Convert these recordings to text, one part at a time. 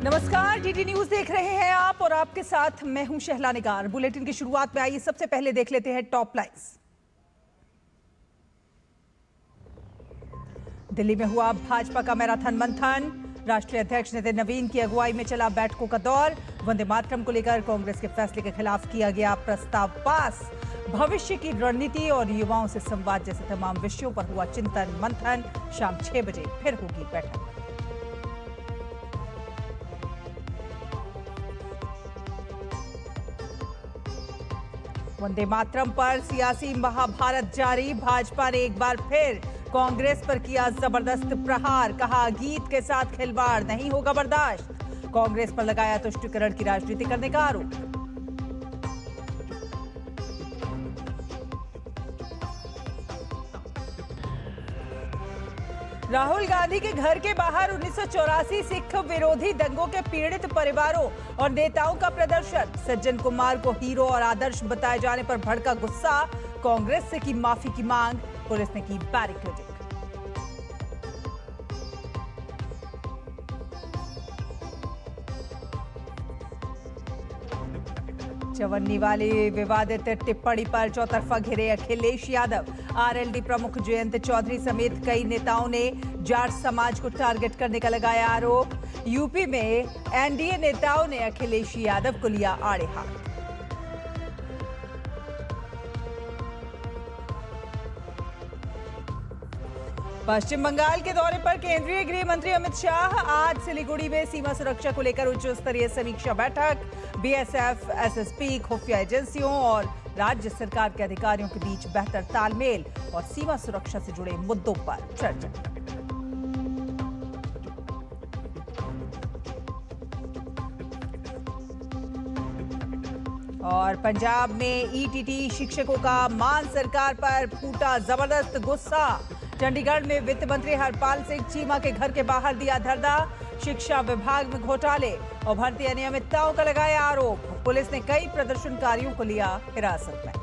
नमस्कार, DD news देख रहे हैं आप और आपके साथ मैं हूं शहला निगार। बुलेटिन की शुरुआत में आइए सबसे पहले देख लेते हैं टॉप लाइंस। दिल्ली में हुआ भाजपा का मैराथन मंथन। राष्ट्रीय अध्यक्ष नितिन नवीन की अगुवाई में चला बैठकों का दौर। वंदे मातरम को लेकर कांग्रेस के फैसले के खिलाफ किया गया प्रस्ताव पास। भविष्य की रणनीति और युवाओं से संवाद जैसे तमाम विषयों पर हुआ चिंतन मंथन। शाम 6 बजे फिर होगी बैठक। वंदे मातरम पर सियासी महाभारत जारी। भाजपा ने एक बार फिर कांग्रेस पर किया जबरदस्त प्रहार। कहा, गीत के साथ खिलवाड़ नहीं होगा बर्दाश्त। कांग्रेस पर लगाया तुष्टीकरण की राजनीति करने का आरोप। राहुल गांधी के घर के बाहर 1984 सिख विरोधी दंगों के पीड़ित परिवारों और नेताओं का प्रदर्शन। सज्जन कुमार को हीरो और आदर्श बताए जाने पर भड़का गुस्सा। कांग्रेस से की माफी की मांग। पुलिस ने की बैरिकेडिंग। चवन्नी वाली विवादित टिप्पणी पर चौतरफा घिरे अखिलेश यादव। आरएलडी प्रमुख जयंत चौधरी समेत कई नेताओं ने जाट समाज को टारगेट करने का लगाया आरोप। यूपी में एनडीए नेताओं ने अखिलेश यादव को लिया आड़े हाथ। पश्चिम बंगाल के दौरे पर केंद्रीय गृह मंत्री अमित शाह। आज सिलीगुड़ी में सीमा सुरक्षा को लेकर उच्च स्तरीय समीक्षा बैठक। बीएसएफ, एसएसपी, खुफिया एजेंसियों और राज्य सरकार के अधिकारियों के बीच बेहतर तालमेल और सीमा सुरक्षा से जुड़े मुद्दों पर चर्चा। और पंजाब में ईटीटी शिक्षकों का मान सरकार पर फूटा जबरदस्त गुस्सा। चंडीगढ़ में वित्त मंत्री हरपाल सिंह चीमा के घर के बाहर दिया धरना। शिक्षा विभाग में घोटाले और भर्ती अनियमितताओं का लगाया आरोप। पुलिस ने कई प्रदर्शनकारियों को लिया हिरासत में।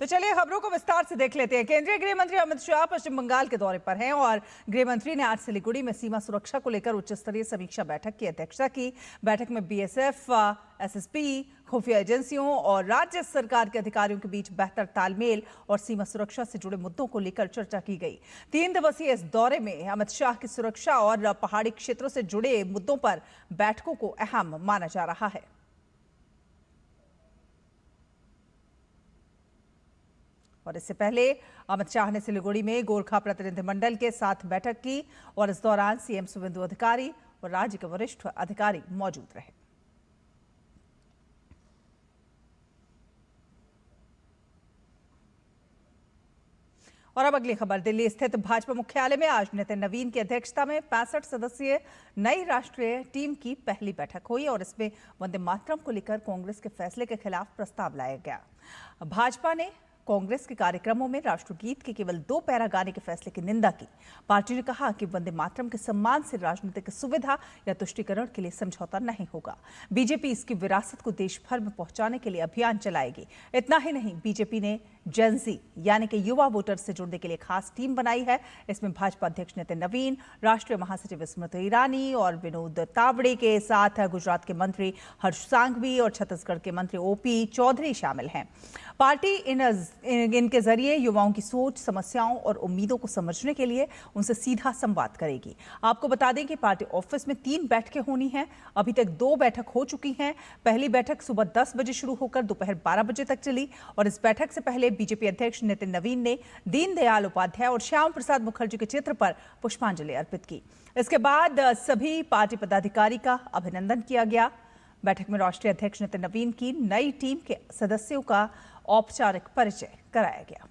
तो चलिए खबरों को विस्तार से देख लेते हैं। केंद्रीय गृह मंत्री अमित शाह पश्चिम बंगाल के दौरे पर हैं और गृह मंत्री ने आज सिलीगुड़ी में सीमा सुरक्षा को लेकर उच्च स्तरीय समीक्षा बैठक की अध्यक्षता की। बैठक में बीएसएफ, एसएसपी, खुफिया एजेंसियों और राज्य सरकार के अधिकारियों के बीच बेहतर तालमेल और सीमा सुरक्षा से जुड़े मुद्दों को लेकर चर्चा की गई। 3 दिवसीय इस दौरे में अमित शाह की सुरक्षा और पहाड़ी क्षेत्रों से जुड़े मुद्दों पर बैठकों को अहम माना जा रहा है। और इससे पहले अमित शाह ने सिलीगुड़ी में गोरखा प्रतिनिधिमंडल के साथ बैठक की और इस दौरान सीएम शुभेंदु अधिकारी और राज्य के वरिष्ठ अधिकारी मौजूद रहे। और अब अगली खबर। दिल्ली स्थित भाजपा मुख्यालय में आज नितिन नवीन की अध्यक्षता में 65 सदस्यीय नई राष्ट्रीय टीम की पहली बैठक हुई और इसमें वंदे मातरम को लेकर कांग्रेस के फैसले के खिलाफ प्रस्ताव लाया गया। भाजपा ने कांग्रेस के कार्यक्रमों में राष्ट्रगीत के केवल 2 पैरा गाने के फैसले की निंदा की। पार्टी ने कहा कि वंदे मातरम के सम्मान से राजनीतिक सुविधा या तुष्टीकरण के लिए समझौता नहीं होगा। बीजेपी इसकी विरासत को देश भर में पहुंचाने के लिए अभियान चलाएगी। इतना ही नहीं, बीजेपी ने जेनजी यानी कि युवा वोटर से जुड़ने के लिए खास टीम बनाई है। इसमें भाजपा अध्यक्ष नितिन नवीन, राष्ट्रीय महासचिव स्मृति ईरानी और विनोद तावड़े के साथ गुजरात के मंत्री हर्ष सांघवी और छत्तीसगढ़ के मंत्री ओपी चौधरी शामिल हैं। पार्टी इनके जरिए युवाओं की सोच, समस्याओं और उम्मीदों को समझने के लिए उनसे सीधा संवाद करेगी। आपको बता दें कि पार्टी ऑफिस में 3 बैठकें होनी हैं। अभी तक 2 बैठक हो चुकी हैं। पहली बैठक सुबह 10 बजे शुरू होकर दोपहर 12 बजे तक चली और इस बैठक से पहले बीजेपी अध्यक्ष नितिन नवीन ने दीनदयाल उपाध्याय और श्याम प्रसाद मुखर्जी के चित्र पर पुष्पांजलि अर्पित की। इसके बाद सभी पार्टी पदाधिकारी का अभिनंदन किया गया। बैठक में राष्ट्रीय अध्यक्ष नितिन नवीन की नई टीम के सदस्यों का औपचारिक परिचय कराया गया।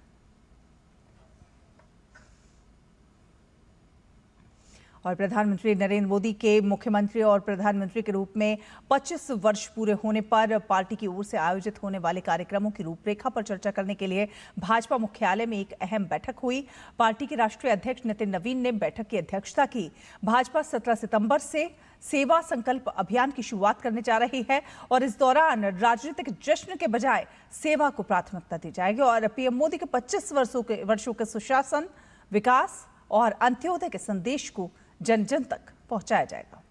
और प्रधानमंत्री नरेंद्र मोदी के मुख्यमंत्री और प्रधानमंत्री के रूप में 25 वर्ष पूरे होने पर पार्टी की ओर से आयोजित होने वाले कार्यक्रमों की रूपरेखा पर चर्चा करने के लिए भाजपा मुख्यालय में एक अहम बैठक हुई। पार्टी के राष्ट्रीय अध्यक्ष नितिन नवीन ने बैठक की अध्यक्षता की। भाजपा 17 सितंबर से सेवा संकल्प अभियान की शुरुआत करने जा रही है और इस दौरान राजनीतिक जश्न के बजाय सेवा को प्राथमिकता दी जाएगी और पीएम मोदी के 25 वर्षों के सुशासन, विकास और अंत्योदय के संदेश को जन जन तक पहुंचाया जाएगा।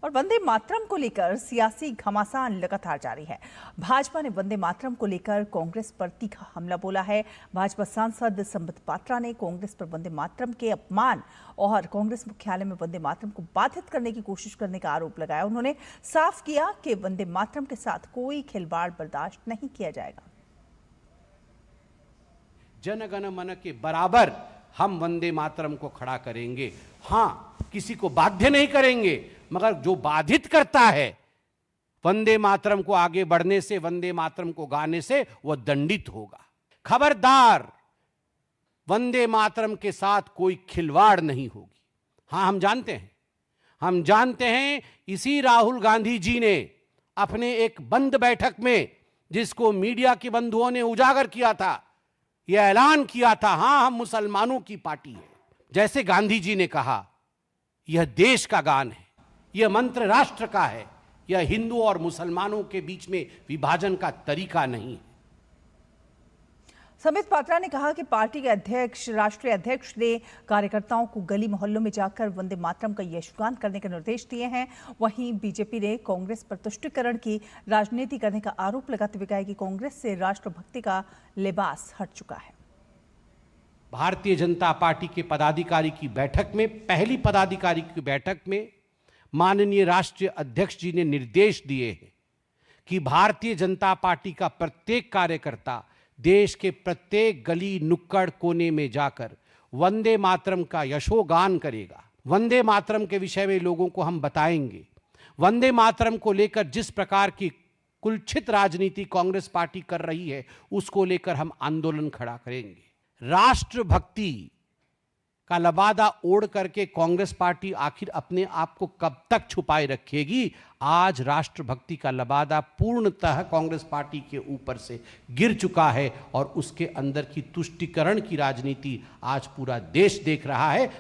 और वंदे मातरम को लेकर सियासी घमासान लगातार जारी है। भाजपा ने वंदे मातरम को लेकर कांग्रेस पर तीखा हमला बोला है। भाजपा सांसद संबित पात्रा ने कांग्रेस पर वंदे मातरम के अपमान और कांग्रेस मुख्यालय में वंदे मातरम को बाधित करने की कोशिश करने का आरोप लगाया। उन्होंने साफ किया कि वंदे मातरम के साथ कोई खिलवाड़ बर्दाश्त नहीं किया जाएगा। जन गण मन के बराबर हम वंदे मातरम को खड़ा करेंगे। हाँ, किसी को बाध्य नहीं करेंगे, मगर जो बाधित करता है वंदे मातरम को आगे बढ़ने से, वंदे मातरम को गाने से, वह दंडित होगा। खबरदार, वंदे मातरम के साथ कोई खिलवाड़ नहीं होगी। हाँ, हम जानते हैं इसी राहुल गांधी जी ने अपने एक बंद बैठक में, जिसको मीडिया के बंधुओं ने उजागर किया था, यह ऐलान किया था, हाँ हम मुसलमानों की पार्टी है। जैसे गांधी जी ने कहा, यह देश का गान है, यह मंत्र राष्ट्र का है, यह हिंदू और मुसलमानों के बीच में विभाजन का तरीका नहीं है। संबित पात्रा ने कहा कि पार्टी के राष्ट्रीय अध्यक्ष ने कार्यकर्ताओं को गली मोहल्लों में जाकर वंदे मातरम का यशगान करने के निर्देश दिए हैं। वहीं बीजेपी ने कांग्रेस पर तुष्टीकरण की राजनीति करने का आरोप लगाते हुए कहा कि कांग्रेस से राष्ट्रभक्ति का लिबास हट चुका है। भारतीय जनता पार्टी के पदाधिकारी की बैठक में, पहली पदाधिकारी की बैठक में माननीय राष्ट्रीय अध्यक्ष जी ने निर्देश दिए हैं कि भारतीय जनता पार्टी का प्रत्येक कार्यकर्ता देश के प्रत्येक गली नुक्कड़ कोने में जाकर वंदे मातरम का यशोगान करेगा। वंदे मातरम के विषय में लोगों को हम बताएंगे। वंदे मातरम को लेकर जिस प्रकार की कुलछित राजनीति कांग्रेस पार्टी कर रही है, उसको लेकर हम आंदोलन खड़ा करेंगे। राष्ट्रभक्ति का लबादा ओढ़ करके कांग्रेस पार्टी आखिर अपने आप को कब तक छुपाए रखेगी? आज राष्ट्रभक्ति का लबादा पूर्णतः कांग्रेस पार्टी के ऊपर से गिर चुका है और उसके अंदर की तुष्टीकरण की राजनीति आज पूरा देश देख रहा है।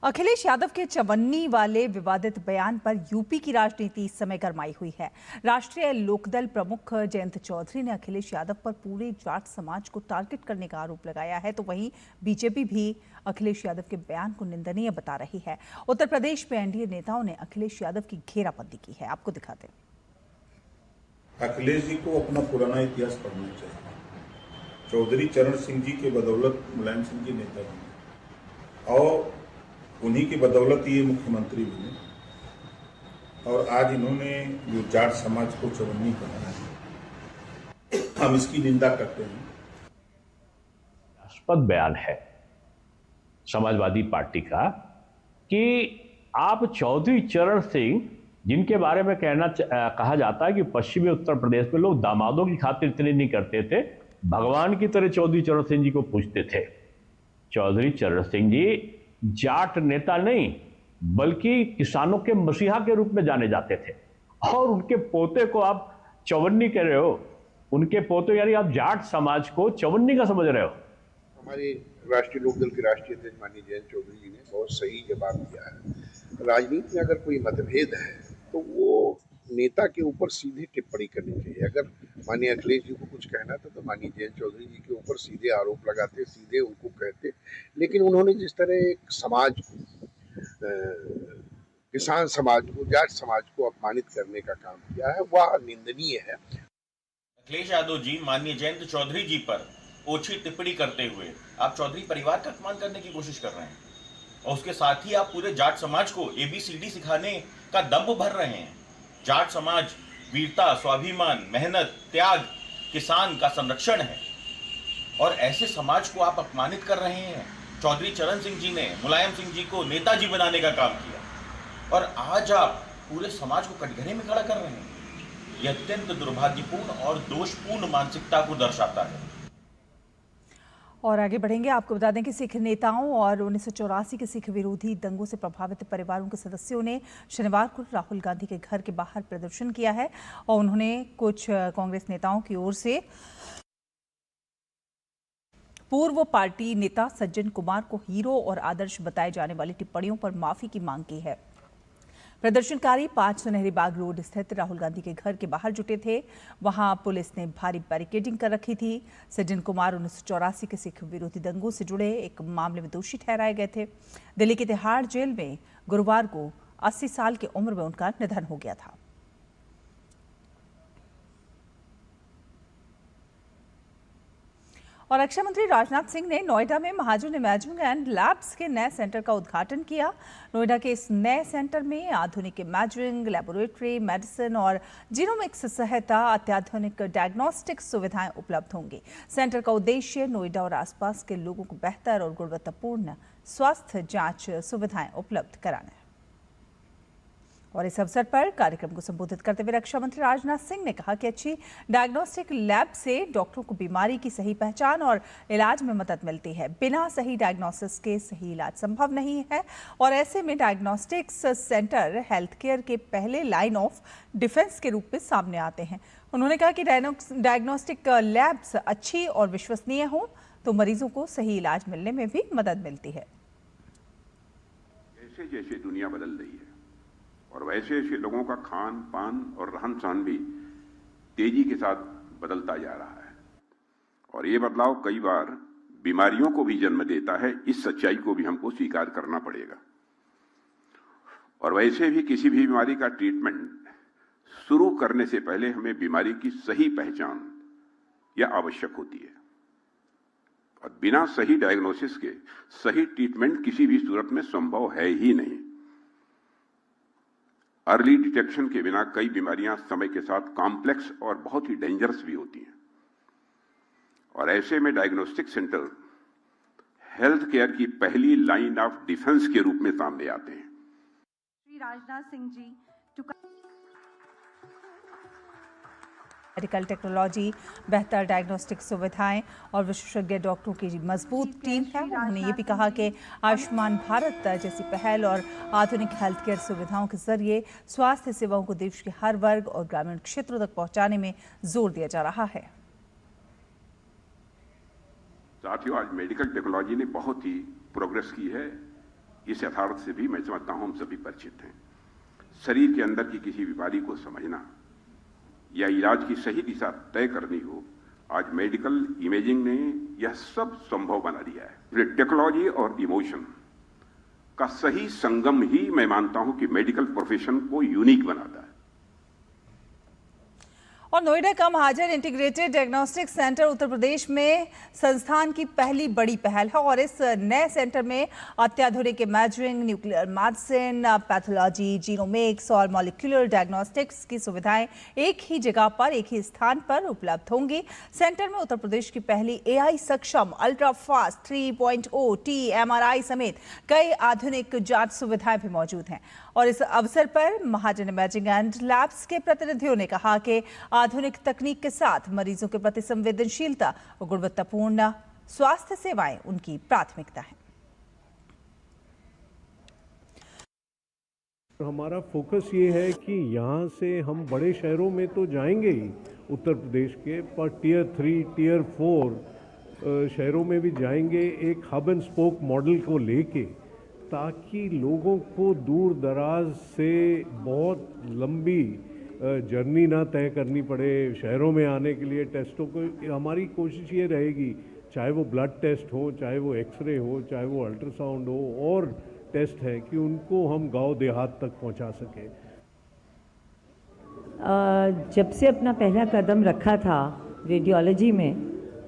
अखिलेश यादव के चवन्नी वाले विवादित बयान पर यूपी की राजनीति इस समय गरमाई हुई है। राष्ट्रीय लोकदल प्रमुख जयंत चौधरी ने अखिलेश यादव पर पूरे जाट समाज को टारगेट करने का आरोप लगाया है, तो वहीं बीजेपी भी अखिलेश यादव के बयान को निंदनीय बता रही है। उत्तर प्रदेश में एनडीए नेताओं ने अखिलेश यादव की घेराबंदी की है। आपको दिखाते हैं। अखिलेश जी को अपना पुराना इतिहास पढ़ना चाहिए। चौधरी चरण सिंह जी के बदौलत मुलायम सिंह जी नेता बने और उन्हीं की बदौलत ये मुख्यमंत्री बने और आज इन्होंने जो जाट समाज को चवन्नी बनाया है, हम इसकी निंदा करते हैं। आस्पद बयान है समाजवादी पार्टी का कि आप चौधरी चरण सिंह, जिनके बारे में कहा जाता है कि पश्चिमी उत्तर प्रदेश में लोग दामादों की खातिर इतने नहीं करते थे, भगवान की तरह चौधरी चरण सिंह जी को पूजते थे। चौधरी चरण सिंह जी जाट नेता नहीं बल्कि किसानों के मसीहा के रूप में जाने जाते थे और उनके पोते को आप चवन्नी कह रहे हो। उनके पोते यानी आप जाट समाज को चवन्नी का समझ रहे हो। हमारे राष्ट्रीय लोकदल के राष्ट्रीय अध्यक्ष माननीय जयंत चौधरी जी ने बहुत सही जवाब दिया है। राजनीति में अगर कोई मतभेद है तो वो नेता के ऊपर सीधे टिप्पणी करनी चाहिए। अगर माननीय अखिलेश जी को कुछ कहना था तो माननीय जयंत चौधरी जी के ऊपर सीधे आरोप लगाते, सीधे उनको कहते। लेकिन उन्होंने जिस तरह एक समाज को, किसान समाज को, जाट समाज को अपमानित करने का काम किया है, वह निंदनीय है। अखिलेश यादव जी माननीय जयंत चौधरी जी पर ओछी टिप्पणी करते हुए आप चौधरी परिवार का अपमान करने की कोशिश कर रहे हैं और उसके साथ ही आप पूरे जाट समाज को ABCD सिखाने का दंभ भर रहे हैं। जाट समाज वीरता, स्वाभिमान, मेहनत, त्याग, किसान का संरक्षण है और ऐसे समाज को आप अपमानित कर रहे हैं। चौधरी चरण सिंह जी ने मुलायम सिंह जी को नेताजी बनाने का काम किया और आज आप पूरे समाज को कटघरे में खड़ा कर रहे हैं। यह अत्यंत दुर्भाग्यपूर्ण और दोषपूर्ण मानसिकता को दर्शाता है। और आगे बढ़ेंगे। आपको बता दें कि सिख नेताओं और 1984 के सिख विरोधी दंगों से प्रभावित परिवारों के सदस्यों ने शनिवार को राहुल गांधी के घर के बाहर प्रदर्शन किया है और उन्होंने कुछ कांग्रेस नेताओं की ओर से पूर्व पार्टी नेता सज्जन कुमार को हीरो और आदर्श बताए जाने वाली टिप्पणियों पर माफी की मांग की है। प्रदर्शनकारी 5 सुनहरी बाग रोड स्थित राहुल गांधी के घर के बाहर जुटे थे। वहां पुलिस ने भारी बैरिकेडिंग कर रखी थी। सज्जन कुमार 1984 के सिख विरोधी दंगों से जुड़े एक मामले में दोषी ठहराए गए थे। दिल्ली की तिहाड़ जेल में गुरुवार को 80 साल की उम्र में उनका निधन हो गया था। और रक्षा मंत्री राजनाथ सिंह ने नोएडा में महाजन इमेजिंग एंड लैब्स के नए सेंटर का उद्घाटन किया। नोएडा के इस नए सेंटर में आधुनिक इमेजिंग, लेबोरेटरी, मेडिसिन और जीनोमिक्स सहित अत्याधुनिक डायग्नोस्टिक सुविधाएं उपलब्ध होंगी। सेंटर का उद्देश्य नोएडा और आसपास के लोगों को बेहतर और गुणवत्तापूर्ण स्वास्थ्य जांच सुविधाएं उपलब्ध कराना है। और इस अवसर पर कार्यक्रम को संबोधित करते हुए रक्षा मंत्री राजनाथ सिंह ने कहा कि अच्छी डायग्नोस्टिक लैब से डॉक्टरों को बीमारी की सही पहचान और इलाज में मदद मिलती है। बिना सही डायग्नोसिस के सही इलाज संभव नहीं है और ऐसे में डायग्नोस्टिक्स सेंटर हेल्थ केयर के पहले लाइन ऑफ डिफेंस के रूप में सामने आते हैं। उन्होंने कहा कि डायग्नोस्टिक लैब्स अच्छी और विश्वसनीय हों तो मरीजों को सही इलाज मिलने में भी मदद मिलती है। जैसे जैसे दुनिया बदल रही है और वैसे वैसे लोगों का खान पान और रहन सहन भी तेजी के साथ बदलता जा रहा है और ये बदलाव कई बार बीमारियों को भी जन्म देता है। इस सच्चाई को भी हमको स्वीकार करना पड़ेगा। और वैसे भी किसी भी बीमारी का ट्रीटमेंट शुरू करने से पहले हमें बीमारी की सही पहचान यह आवश्यक होती है और बिना सही डायग्नोसिस के सही ट्रीटमेंट किसी भी सूरत में संभव है ही नहीं। अर्ली डिटेक्शन के बिना कई बीमारियां समय के साथ कॉम्प्लेक्स और बहुत ही डेंजरस भी होती हैं और ऐसे में डायग्नोस्टिक सेंटर हेल्थ केयर की पहली लाइन ऑफ डिफेंस के रूप में सामने आते हैं। श्री राजनाथ सिंह जी मेडिकल टेक्नोलॉजी, बेहतर डायग्नोस्टिक सुविधाएं और विशेषज्ञ डॉक्टरों की मजबूत टीम है। उन्होंने ये भी कहा कि आयुष्मान भारत जैसी पहल और आधुनिक हेल्थ केयर सुविधाओं के जरिए स्वास्थ्य सेवाओं को देश के हर वर्ग और ग्रामीण क्षेत्रों तक पहुंचाने में जोर दिया जा रहा है। साथियों, आज मेडिकल टेक्नोलॉजी ने बहुत ही प्रोग्रेस की है। इस यथार्थ से भी मैं समझता हूं हम सभी परिचित हैं। शरीर के अंदर की किसी बीमारी को समझना या इलाज की सही दिशा तय करनी हो, आज मेडिकल इमेजिंग ने यह सब संभव बना दिया है। टेक्नोलॉजी और इमोशन का सही संगम ही मैं मानता हूं कि मेडिकल प्रोफेशन को यूनिक बनाता है। और नोएडा का महाजन integrated diagnostic centre Uttar Pradesh में संस्थान की पहली बड़ी पहल है और इस नए सेंटर में अत्याधुनिक imaging, nuclear medicine, pathology, genomics और मॉलिक्यूलर डायग्नोस्टिक्स की सुविधाएं एक ही जगह पर, एक ही स्थान पर उपलब्ध होंगी। सेंटर में उत्तर प्रदेश की पहली AI सक्षम अल्ट्रा फास्ट 3.0 T MRI समेत कई आधुनिक जांच सुविधाएं भी मौजूद हैं। और इस अवसर पर महाजन इमेजिंग एंड लैब्स के प्रतिनिधियों ने कहा कि आधुनिक तकनीक के साथ मरीजों के प्रति संवेदनशीलता और गुणवत्तापूर्ण स्वास्थ्य सेवाएं उनकी प्राथमिकता है। हमारा फोकस ये है कि यहाँ से हम बड़े शहरों में तो जाएंगे ही उत्तर प्रदेश के, पर टियर 3, टियर 4 शहरों में भी जाएंगे एक हब एंड स्पोक मॉडल को लेके, ताकि लोगों को दूर दराज से बहुत लंबी जर्नी ना तय करनी पड़े शहरों में आने के लिए। टेस्टों को हमारी कोशिश ये रहेगी, चाहे वो ब्लड टेस्ट हो, चाहे वो एक्सरे हो, चाहे वो अल्ट्रासाउंड हो और टेस्ट है, कि उनको हम गांव देहात तक पहुंचा सकें। जब से अपना पहला कदम रखा था रेडियोलॉजी में,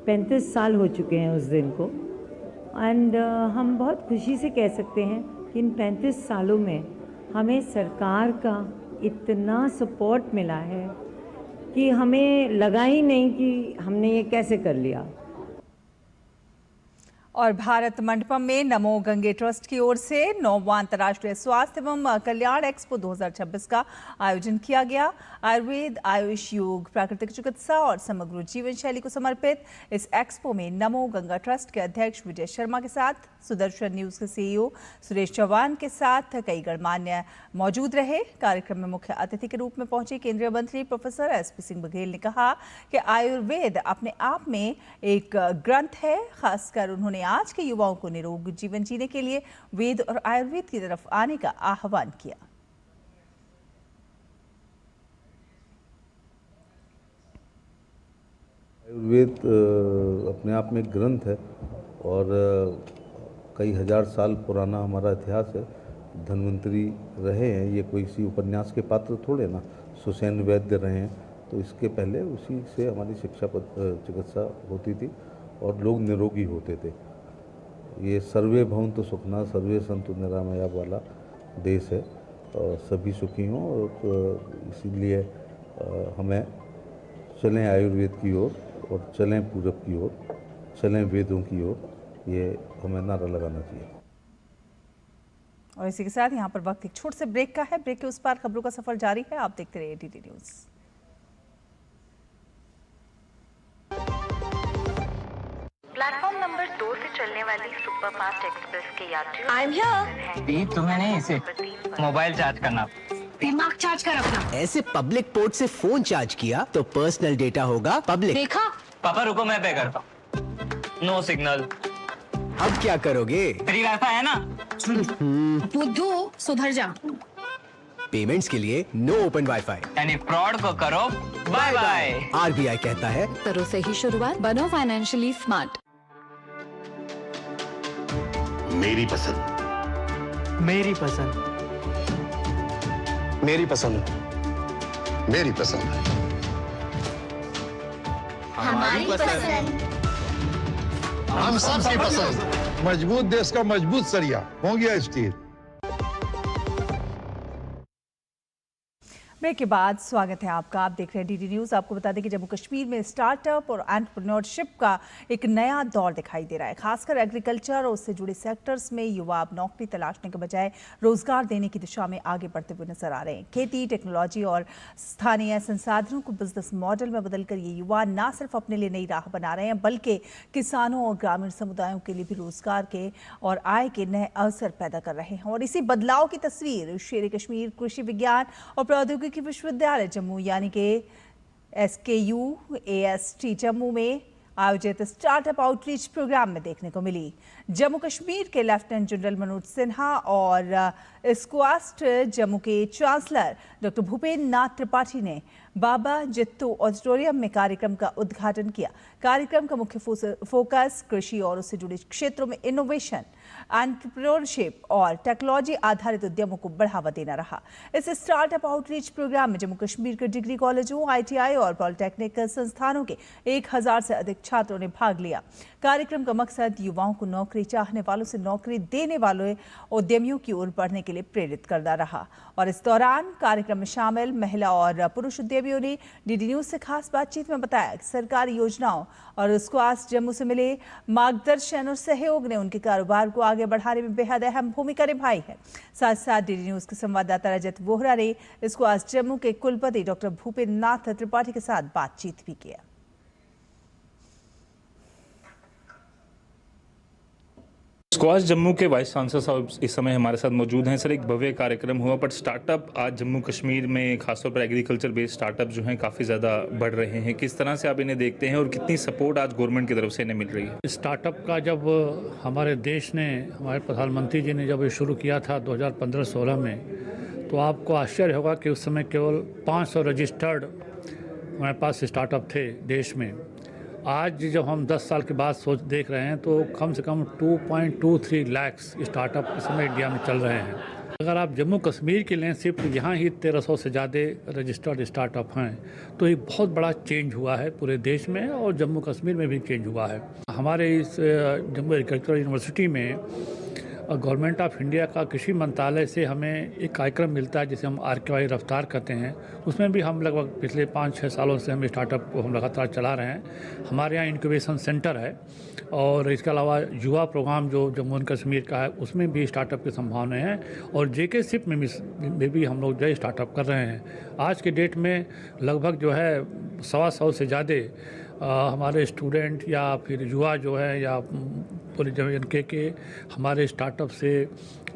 35 साल हो चुके हैं उस दिन को। एंड हम बहुत खुशी से कह सकते हैं कि इन 35 सालों में हमें सरकार का इतना सपोर्ट मिला है कि हमें लगा ही नहीं कि हमने ये कैसे कर लिया। और भारत मंडपम में नमो गंगे ट्रस्ट की ओर से 9वां अंतर्राष्ट्रीय स्वास्थ्य एवं कल्याण एक्सपो 2026 का आयोजन किया गया। आयुर्वेद, आयुष, योग, प्राकृतिक चिकित्सा और समग्र जीवन शैली को समर्पित इस एक्सपो में नमो गंगा ट्रस्ट के अध्यक्ष विजय शर्मा के साथ सुदर्शन न्यूज के सीईओ सुरेश चौहान के साथ कई गणमान्य मौजूद रहे। कार्यक्रम में मुख्य अतिथि के रूप में पहुंचे केंद्रीय मंत्री प्रोफेसर एसपी सिंह बघेल ने कहा कि आयुर्वेद अपने आप में एक ग्रंथ है। खासकर उन्होंने आज के युवाओं को निरोग जीवन जीने के लिए वेद और आयुर्वेद की तरफ आने का आह्वान किया। आयुर्वेद अपने आप में एक ग्रंथ है और कई हजार साल पुराना हमारा इतिहास है। धन्वंतरी रहे हैं, ये कोई सी उपन्यास के पात्र थोड़े ना। सुसैन वैद्य रहे हैं, तो इसके पहले उसी से हमारी चिकित्सा होती थी और लोग निरोगी होते थे। ये सर्वे भवन्तु सुखिनः सर्वे सन्तु निरामया वाला देश है और सभी सुखी हों, और इसीलिए हमें चलें आयुर्वेद की ओर और चलें पूरब की ओर, चलें वेदों की ओर, ये हमें नारा लगाना चाहिए। और इसी के साथ यहाँ पर वक्त एक छोटे से ब्रेक का है। ब्रेक के उस पार खबरों का सफर जारी है, आप देखते रहिए डीडी न्यूज। प्लेटफॉर्म नंबर 2 से चलने वाली सुपरफास्ट एक्सप्रेस के यात्रियों आई एम हियर। तुम्हें नहीं, इसे मोबाइल चार्ज करना, दिमाग चार्ज कर अपना। ऐसे पब्लिक पोर्ट से फोन चार्ज किया तो पर्सनल डेटा होगा पब्लिक। देखा? पापा रुको, मैं पे करता हूँ। No signal. अब क्या करोगे? फ्री वाईफाई है ना। बुद्धू सुधर जा। पेमेंट्स के लिए नो ओपन वाईफाई, यानी फ्रॉड को करो बाय बाय। आरबीआई कहता है करो से ही शुरुआत, बनो फाइनेंशियली स्मार्ट। मेरी पसंद, मेरी पसंद, मेरी पसंद, मेरी पसंद, हमारी पसंद, हम सबकी पसंद। मजबूत देश का मजबूत सरिया हो गया स्टील। ब्रेक के बाद स्वागत है आपका। आप देख रहे हैं डीडी न्यूज़। आपको बता दें कि जम्मू कश्मीर में स्टार्टअप और एंटरप्रेन्योरशिप का एक नया दौर दिखाई दे रहा है। खासकर एग्रीकल्चर और उससे जुड़े सेक्टर्स में युवा अब नौकरी तलाशने के बजाय रोजगार देने की दिशा में आगे बढ़ते हुए नजर आ रहे हैं। खेती, टेक्नोलॉजी और स्थानीय संसाधनों को बिजनेस मॉडल में बदलकर ये युवा न सिर्फ अपने लिए नई राह बना रहे हैं, बल्कि किसानों और ग्रामीण समुदायों के लिए भी रोजगार के और आय के नए अवसर पैदा कर रहे हैं। और इसी बदलाव की तस्वीर शेर कश्मीर कृषि विज्ञान और प्रौद्योगिकी विश्वविद्यालय जम्मू यानी कि SKUAST जम्मू में आयोजित स्टार्टअप आउटरीच प्रोग्राम में देखने को मिली। जम्मू कश्मीर के लेफ्टिनेंट जनरल मनोज सिन्हा और SKUAST जम्मू के चांसलर डॉक्टर भूपेन्द्र नाथ त्रिपाठी ने बाबा जित्तू ऑडिटोरियम में कार्यक्रम का उद्घाटन किया। कार्यक्रम का मुख्य फोकस कृषि और उससे जुड़े क्षेत्रों में इनोवेशन, एंटरप्रेन्योरशिप और टेक्नोलॉजी आधारित उद्यमों को बढ़ावा देना रहा। इस स्टार्टअप आउटरीच प्रोग्राम में जम्मू कश्मीर के डिग्री कॉलेजों, ITI और पॉलिटेक्निक संस्थानों के 1000 से अधिक छात्रों ने भाग लिया। कार्यक्रम का मकसद युवाओं को नौकरी चाहने वालों से नौकरी देने वाले उद्यमियों की ओर बढ़ने के लिए प्रेरित करना रहा। और इस दौरान कार्यक्रम में शामिल महिला और पुरुष उद्यमियों ने डीडी न्यूज से खास बातचीत में बताया कि सरकारी योजनाओं और SKUAST जम्मू से मिले मार्गदर्शन और सहयोग ने उनके कारोबार को आगे बढ़ाने में बेहद अहम भूमिका निभाई है। साथ साथ डीडी न्यूज के संवाददाता रजत वोहरा ने SKUAST जम्मू के कुलपति डॉक्टर भूपेन्द्र नाथ त्रिपाठी के साथ बातचीत भी किया। SKUAST जम्मू के वाइस चांसलर साहब इस समय हमारे साथ मौजूद हैं। सर, एक भव्य कार्यक्रम हुआ, बट स्टार्टअप आज जम्मू कश्मीर में खासतौर पर एग्रीकल्चर बेस्ड स्टार्टअप जो हैं काफ़ी ज़्यादा बढ़ रहे हैं। किस तरह से आप इन्हें देखते हैं और कितनी सपोर्ट आज गवर्नमेंट की तरफ से इन्हें मिल रही है? स्टार्टअप का जब हमारे देश ने, हमारे प्रधानमंत्री जी ने जब ये शुरू किया था 2015-16 में, तो आपको आश्चर्य होगा कि उस समय केवल 500 रजिस्टर्ड हमारे पास स्टार्टअप थे देश में। आज जब हम 10 साल के बाद देख रहे हैं तो कम से कम 2.23 लाख स्टार्टअप इस समय इंडिया में चल रहे हैं। अगर आप जम्मू कश्मीर की लें, सिर्फ यहाँ ही 1300 से ज़्यादा रजिस्टर्ड स्टार्टअप हैं, तो ये बहुत बड़ा चेंज हुआ है पूरे देश में और जम्मू कश्मीर में भी चेंज हुआ है। हमारे इस जम्मू एग्रीकल्चरल यूनिवर्सिटी में गवर्नमेंट ऑफ इंडिया का कृषि मंत्रालय से हमें एक कार्यक्रम मिलता है जिसे हम RKY रफ्तार करते हैं। उसमें भी हम लगभग पिछले 5-6 सालों से हम स्टार्टअप को हम लगातार चला रहे हैं। हमारे यहाँ इंक्यूबेशन सेंटर है और इसके अलावा युवा प्रोग्राम जो जम्मू एंड कश्मीर का है उसमें भी स्टार्टअप की संभावनाएं हैं और JK SIP में भी हम लोग जो है स्टार्टअप कर रहे हैं। आज के डेट में लगभग जो है 125 से ज़्यादा हमारे स्टूडेंट या फिर युवा जो है या पूरे JNK के हमारे स्टार्टअप से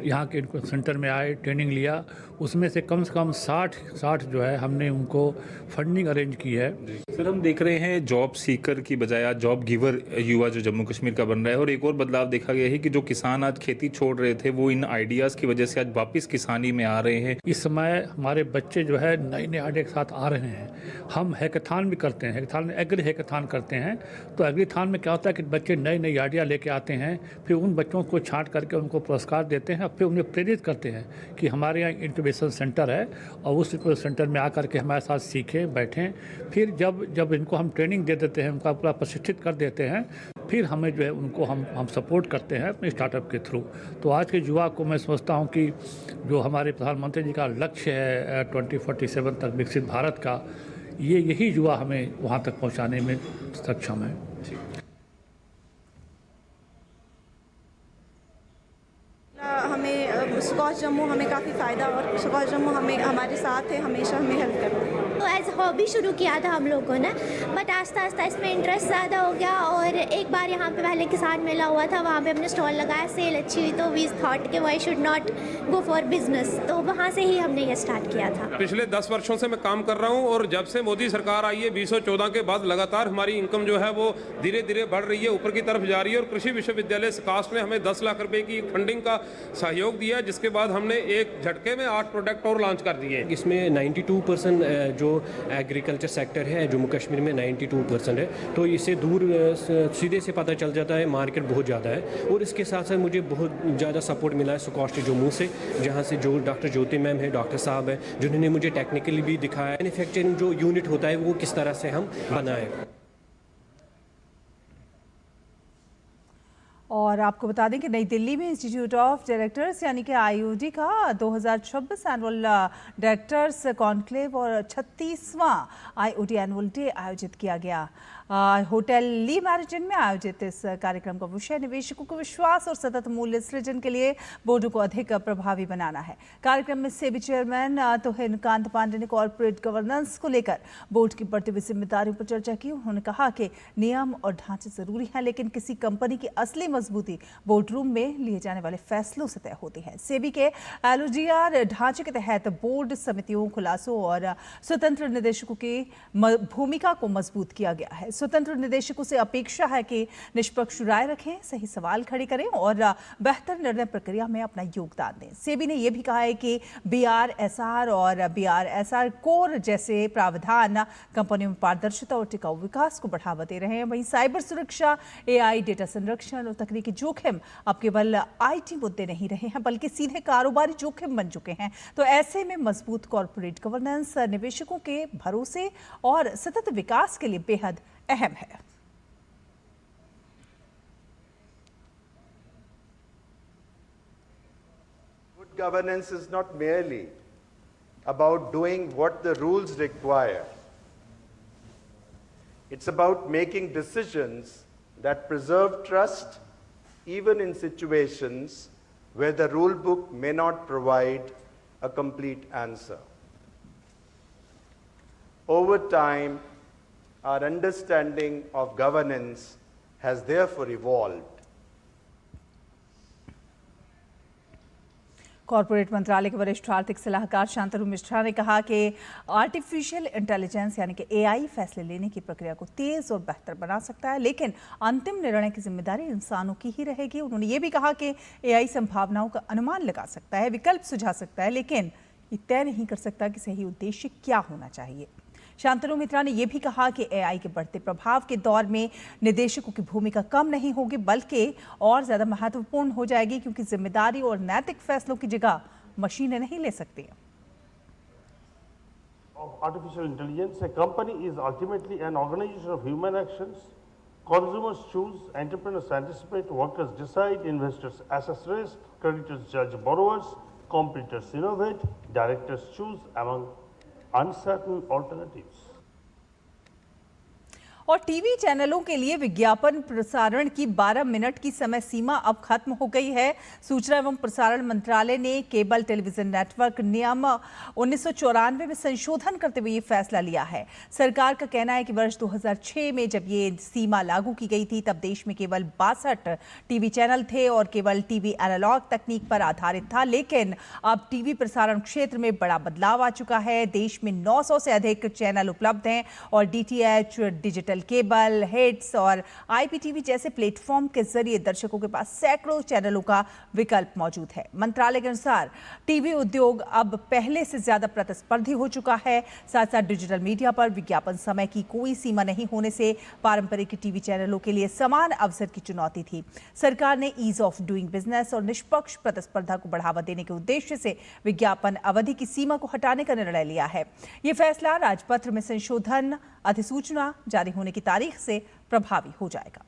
यहाँ के सेंटर में आए, ट्रेनिंग लिया, उसमें से कम 60 जो है हमने उनको फंडिंग अरेंज की है। सर, हम देख रहे हैं जॉब सीकर की बजाय आज जॉब गिवर युवा जो जम्मू कश्मीर का बन रहा है और एक और बदलाव देखा गया है कि जो किसान आज खेती छोड़ रहे थे वो इन आइडियाज़ की वजह से आज वापस किसानी में आ रहे हैं। इस समय हमारे बच्चे जो है नए आइडिया के साथ आ रहे हैं। हम हैकाथॉन भी करते हैं, हैकाथॉन में एग्री हैकाथॉन करते हैं। तो एग्रीथॉन में क्या होता है कि बच्चे नई आइडिया लेके आते हैं, फिर उन बच्चों को छांट करके उनको पुरस्कार देते हैं, फिर उन्हें प्रेरित करते हैं कि हमारे यहाँ इंक्यूबेशन सेंटर है और उस इंक्यूबेशन सेंटर में आकर के हमारे साथ सीखें, बैठें। फिर जब इनको हम ट्रेनिंग दे देते हैं, उनका पूरा प्रशिक्षित कर देते हैं, फिर हमें जो है उनको हम सपोर्ट करते हैं अपने स्टार्टअप के थ्रू। तो आज के युवा को मैं समझता हूँ कि जो हमारे प्रधानमंत्री जी का लक्ष्य है 2047 तक विकसित भारत का, यही युवा हमें वहाँ तक पहुँचाने में सक्षम है। हमें स्कॉच जम्मू हमें काफ़ी फ़ायदा और स्कॉच जम्मू हमारे साथ है, हमेशा हमें हेल्प करता है। तो एज हॉबी शुरू किया था हम लोगों ने, बट आस्ता आस्ता इसमें इंटरेस्ट ज़्यादा हो गया और एक बार यहाँ पे पहले किसान मेला हुआ था, वहाँ पे हमने स्टॉल लगाया, सेल अच्छी हुई तो वी थॉट कि why should not go for business, तो वहाँ से ही हमने ये स्टार्ट किया था। पिछले 10 वर्षों से मैं काम कर रहा हूँ और जब से मोदी सरकार आई है 2014 के बाद लगातार हमारी इनकम जो है वो धीरे धीरे बढ़ रही है, ऊपर की तरफ जा रही है। और कृषि विश्वविद्यालय कास्ट ने हमें 10 लाख रुपए की फंडिंग का सहयोग दिया, जिसके बाद हमने एक झटके में 8 प्रोडक्ट और लॉन्च कर दिए। इसमें 92% जो एग्रीकल्चर सेक्टर है जम्मू कश्मीर में 92% है, तो इससे दूर सीधे से पता चल जाता है मार्केट बहुत ज़्यादा है। और इसके साथ साथ मुझे बहुत ज़्यादा सपोर्ट मिला है सुकॉस्ट जम्मू से, जहाँ से जो डॉक्टर ज्योति मैम है, डॉक्टर साहब है, जिन्होंने मुझे टेक्निकली भी दिखाया मैन्युफैक्चरिंग जो यूनिट होता है वो किस तरह से हम बनाएं। और आपको बता दें कि नई दिल्ली में इंस्टीट्यूट ऑफ डायरेक्टर्स यानी कि IOD का 2026 एनुअल डायरेक्टर्स कॉन्क्लेव और 36वां IOD एनुअल डे आयोजित किया गया। होटल ली मैरिजन में आयोजित इस कार्यक्रम का विषय निवेशकों को विश्वास और सतत मूल्य सृजन के लिए बोर्ड को अधिक प्रभावी बनाना है। कार्यक्रम में सेबी चेयरमैन तोहिन कांत पांडे ने कॉर्पोरेट गवर्नेंस को लेकर बोर्ड की बढ़ती हुई जिम्मेदारियों पर चर्चा की। उन्होंने कहा कि नियम और ढांचे जरूरी हैं, लेकिन किसी कंपनी की असली मजबूती बोर्ड रूम में लिए जाने वाले फैसलों से तय होती है। सेबी के LODR ढांचे के तहत बोर्ड समितियों, खुलासों और स्वतंत्र निदेशकों की भूमिका को मजबूत किया गया है। स्वतंत्र निदेशकों से अपेक्षा है कि निष्पक्ष राय रखें, सही सवाल खड़े करें और बेहतर निर्णय प्रक्रिया में अपना योगदान दें। सेबी ने यह भी कहा है कि BRSR और BRSR कोर जैसे प्रावधान कंपनियों में पारदर्शिता और टिकाऊ विकास को बढ़ावा दे रहे हैं। वहीं साइबर सुरक्षा, AI, डेटा संरक्षण और तकनीकी जोखिम अब केवल IT मुद्दे नहीं रहे हैं, बल्कि सीधे कारोबारी जोखिम बन चुके हैं। तो ऐसे में मजबूत कॉर्पोरेट गवर्नेंस निवेशकों के भरोसे और सतत विकास के लिए बेहद अहम है। Good governance is not merely about doing what the rules require. It's about making decisions that preserve trust even in situations where the rule book may not provide a complete answer. Over time, our understanding of governance has therefore evolved. Corporate मंत्रालय के वरिष्ठ आर्थिक सलाहकार शांतनु मिश्रा ने कहा कि artificial intelligence यानी कि AI फैसले लेने की प्रक्रिया को तेज और बेहतर बना सकता है, लेकिन अंतिम निर्णय की जिम्मेदारी इंसानों की ही रहेगी। उन्होंने ये भी कहा कि AI संभावनाओं का अनुमान लगा सकता है, विकल्प सुझा सकता है, लेकिन ये तय नहीं कर सकता कि सही उद्देश्य क्या होना चाहिए। शांतनु मिश्रा ने यह भी कहा कि AI के बढ़ते प्रभाव के दौर में निदेशकों की भूमिका कम नहीं होगी, बल्कि और ज्यादा महत्वपूर्ण हो जाएगी, क्योंकि जिम्मेदारी और नैतिक फैसलों की जगह मशीनें नहीं ले सकती। Of artificial intelligence, a company is ultimately an organization of human actions Consumers choose, entrepreneurs anticipate, workers decide, investors assess risk, creditors judge borrowers, competitors innovate, directors choose among uncertain alternatives. और TV चैनलों के लिए विज्ञापन प्रसारण की 12 minute की समय सीमा अब खत्म हो गई है। सूचना एवं प्रसारण मंत्रालय ने केबल टेलीविजन नेटवर्क नियम 1994 में संशोधन करते हुए ये फैसला लिया है। सरकार का कहना है कि वर्ष 2006 में जब ये सीमा लागू की गई थी तब देश में केवल 62 टीवी चैनल थे और केवल टीवी एनालॉग तकनीक पर आधारित था, लेकिन अब टीवी प्रसारण क्षेत्र में बड़ा बदलाव आ चुका है। देश में 900 से अधिक चैनल उपलब्ध हैं और डीटीएच, डिजिटल केबल, हिट्स और आईपीटीवी जैसे प्लेटफॉर्म के जरिए दर्शकों के पास सैकड़ों चैनलों का विकल्प मौजूद है। मंत्रालय के अनुसार टीवी उद्योग अब पहले से ज्यादा प्रतिस्पर्धी हो चुका है। साथ साथ डिजिटल मीडिया पर विज्ञापन समय की कोई सीमा नहीं होने से पारंपरिक टीवी चैनलों के लिए समान अवसर की चुनौती थी। सरकार ने ईज ऑफ डूइंग बिजनेस और निष्पक्ष प्रतिस्पर्धा को बढ़ावा देने के उद्देश्य से विज्ञापन अवधि की सीमा को हटाने का निर्णय लिया है। यह फैसला राजपत्र में संशोधन अधिसूचना जारी होने की तारीख से प्रभावी हो जाएगा।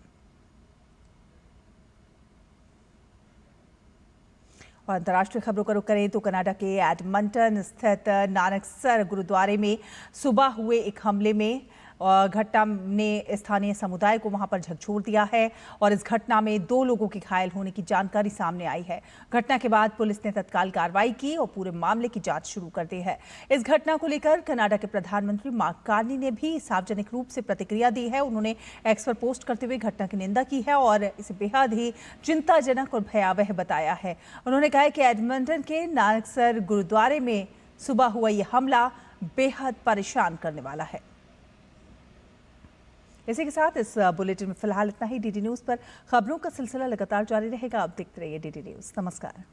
और अंतर्राष्ट्रीय खबरों का रुख करें तो कनाडा के एडमंटन स्थित नानकसर गुरुद्वारे में सुबह हुए एक हमले में घटना ने स्थानीय समुदाय को वहां पर झकझोर दिया है और इस घटना में 2 लोगों के घायल होने की जानकारी सामने आई है। घटना के बाद पुलिस ने तत्काल कार्रवाई की और पूरे मामले की जांच शुरू कर दी है। इस घटना को लेकर कनाडा के प्रधानमंत्री मार्क कार्नी ने भी सार्वजनिक रूप से प्रतिक्रिया दी है। उन्होंने एक्स पर पोस्ट करते हुए घटना की निंदा की है और इसे बेहद ही चिंताजनक और भयावह बताया है। उन्होंने कहा कि एडमंटन के नानकसर गुरुद्वारे में सुबह हुआ यह हमला बेहद परेशान करने वाला है। इसी के साथ इस बुलेटिन में फिलहाल इतना ही। डीडी न्यूज़ पर खबरों का सिलसिला लगातार जारी रहेगा। आप देखते रहिए डीडी न्यूज़। नमस्कार।